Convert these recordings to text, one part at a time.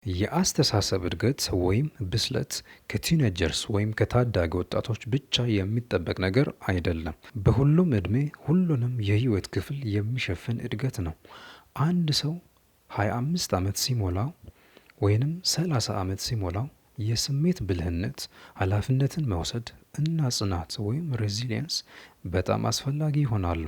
የአስተሳሰብ እድገት ወይም ብስለት ከቲኔጀርስ ወይም ከታዳጊ ወጣቶች ብቻ የሚጠበቅ ነገር አይደለም። በሁሉም እድሜ ሁሉንም የህይወት ክፍል የሚሸፍን እድገት ነው። አንድ ሰው 25 ዓመት ሲሞላው ወይንም 30 ዓመት ሲሞላው የስሜት ብልህነት፣ ኃላፊነትን መውሰድ እና ጽናት ወይም ሬዚሊየንስ በጣም አስፈላጊ ይሆናሉ።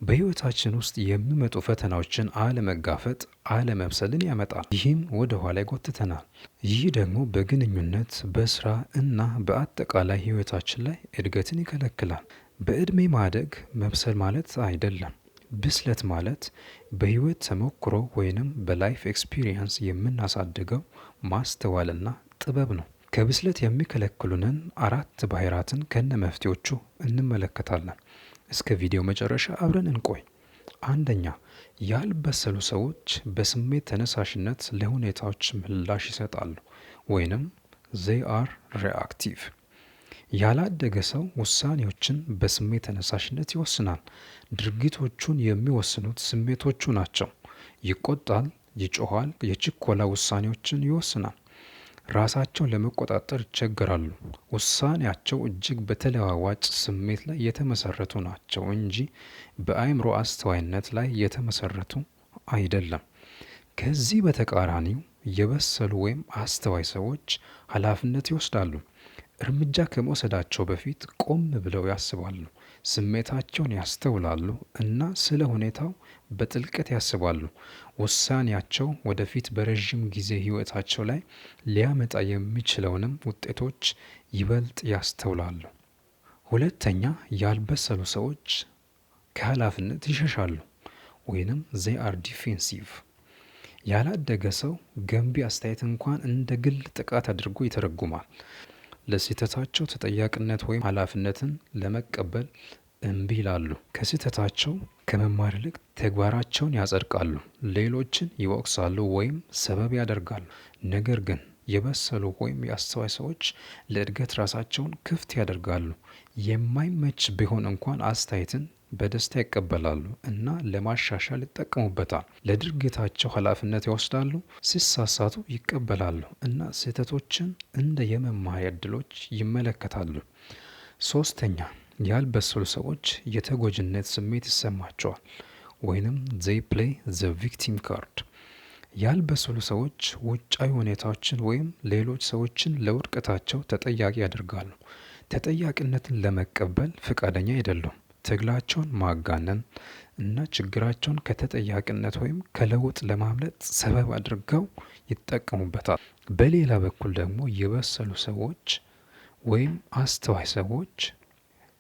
በህይወታችን ውስጥ የሚመጡ ፈተናዎችን አለመጋፈጥ አለመብሰልን ያመጣል። ይህም ወደ ኋላ ይጎትተናል። ይህ ደግሞ በግንኙነት፣ በስራ እና በአጠቃላይ ህይወታችን ላይ እድገትን ይከለክላል። በእድሜ ማደግ መብሰል ማለት አይደለም። ብስለት ማለት በህይወት ተሞክሮ ወይንም በላይፍ ኤክስፒሪየንስ የምናሳድገው ማስተዋልና ጥበብ ነው። ከብስለት የሚከለክሉንን 4 ባህሪያትን ከነ መፍትሄዎቹ እንመለከታለን። እስከ ቪዲዮ መጨረሻ አብረን እንቆይ። አንደኛ፣ ያልበሰሉ ሰዎች በስሜት ተነሳሽነት ለሁኔታዎች ምላሽ ይሰጣሉ ወይንም they are reactive። ያላደገ ሰው ውሳኔዎችን በስሜት ተነሳሽነት ይወስናል። ድርጊቶቹን የሚወስኑት ስሜቶቹ ናቸው። ይቆጣል፣ ይጮኻል፣ የችኮላ ውሳኔዎችን ይወስናል። ራሳቸውን ለመቆጣጠር ይቸገራሉ። ውሳኔያቸው እጅግ በተለዋዋጭ ስሜት ላይ የተመሰረቱ ናቸው እንጂ በአእምሮ አስተዋይነት ላይ የተመሰረቱ አይደለም። ከዚህ በተቃራኒው የበሰሉ ወይም አስተዋይ ሰዎች ኃላፊነት ይወስዳሉ። እርምጃ ከመውሰዳቸው በፊት ቆም ብለው ያስባሉ። ስሜታቸውን ያስተውላሉ እና ስለ ሁኔታው በጥልቀት ያስባሉ። ውሳኔያቸው ወደፊት በረዥም ጊዜ ህይወታቸው ላይ ሊያመጣ የሚችለውንም ውጤቶች ይበልጥ ያስተውላሉ። ሁለተኛ፣ ያልበሰሉ ሰዎች ከኃላፊነት ይሸሻሉ ወይንም they are defensive። ያላደገ ሰው ገንቢ አስተያየት እንኳን እንደ ግል ጥቃት አድርጎ ይተረጉማል። ለስህተታቸው ተጠያቂነት ወይም ኃላፊነትን ለመቀበል እምቢ ይላሉ። ከስህተታቸው ከመማር ይልቅ ተግባራቸውን ያጸድቃሉ፣ ሌሎችን ይወቅሳሉ ወይም ሰበብ ያደርጋሉ። ነገር ግን የበሰሉ ወይም የአስተዋይ ሰዎች ለእድገት ራሳቸውን ክፍት ያደርጋሉ። የማይመች ቢሆን እንኳን አስተያየትን በደስታ ይቀበላሉ እና ለማሻሻል ይጠቀሙበታል። ለድርጊታቸው ኃላፊነት ይወስዳሉ፣ ሲሳሳቱ ይቀበላሉ እና ስህተቶችን እንደ የመማሪያ ዕድሎች ይመለከታሉ። ሶስተኛ፣ ያልበሰሉ ሰዎች የተጎጂነት ስሜት ይሰማቸዋል ወይንም they play the victim card። ያልበሰሉ ሰዎች ውጫዊ ሁኔታዎችን ወይም ሌሎች ሰዎችን ለውድቀታቸው ተጠያቂ ያደርጋሉ። ተጠያቂነትን ለመቀበል ፈቃደኛ አይደሉም። ትግላቸውን ማጋነን እና ችግራቸውን ከተጠያቂነት ወይም ከለውጥ ለማምለጥ ሰበብ አድርገው ይጠቀሙበታል። በሌላ በኩል ደግሞ የበሰሉ ሰዎች ወይም አስተዋይ ሰዎች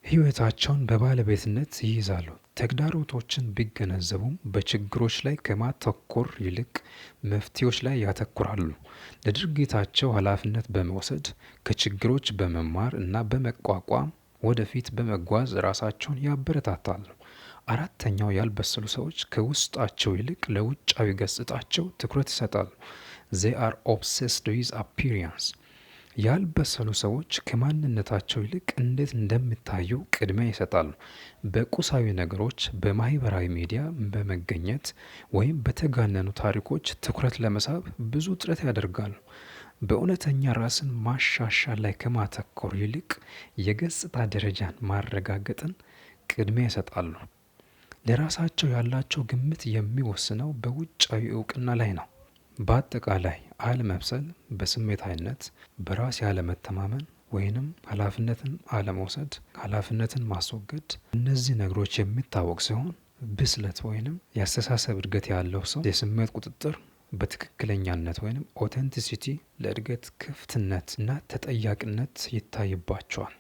ህይወታቸውን በባለቤትነት ይይዛሉ። ተግዳሮቶችን ቢገነዘቡም በችግሮች ላይ ከማተኮር ይልቅ መፍትሄዎች ላይ ያተኩራሉ። ለድርጊታቸው ኃላፊነት በመውሰድ ከችግሮች በመማር እና በመቋቋም ወደፊት በመጓዝ ራሳቸውን ያበረታታሉ። አራተኛው፣ ያልበሰሉ ሰዎች ከውስጣቸው ይልቅ ለውጫዊ ገጽታቸው ትኩረት ይሰጣሉ። they are obsessed with appearance። ያልበሰሉ ሰዎች ከማንነታቸው ይልቅ እንዴት እንደሚታዩ ቅድሚያ ይሰጣሉ። በቁሳዊ ነገሮች፣ በማህበራዊ ሚዲያ በመገኘት ወይም በተጋነኑ ታሪኮች ትኩረት ለመሳብ ብዙ ጥረት ያደርጋሉ። በእውነተኛ ራስን ማሻሻል ላይ ከማተኮር ይልቅ የገጽታ ደረጃን ማረጋገጥን ቅድሚያ ይሰጣሉ። ለራሳቸው ያላቸው ግምት የሚወስነው በውጫዊ እውቅና ላይ ነው። በአጠቃላይ አለመብሰል በስሜታዊነት፣ በራስ ያለመተማመን ወይንም ኃላፊነትን አለመውሰድ፣ ኃላፊነትን ማስወገድ፣ እነዚህ ነገሮች የሚታወቅ ሲሆን ብስለት ወይንም የአስተሳሰብ እድገት ያለው ሰው የስሜት ቁጥጥር በትክክለኛነት ወይንም ኦተንቲሲቲ፣ ለእድገት ክፍትነት እና ተጠያቂነት ይታይባቸዋል።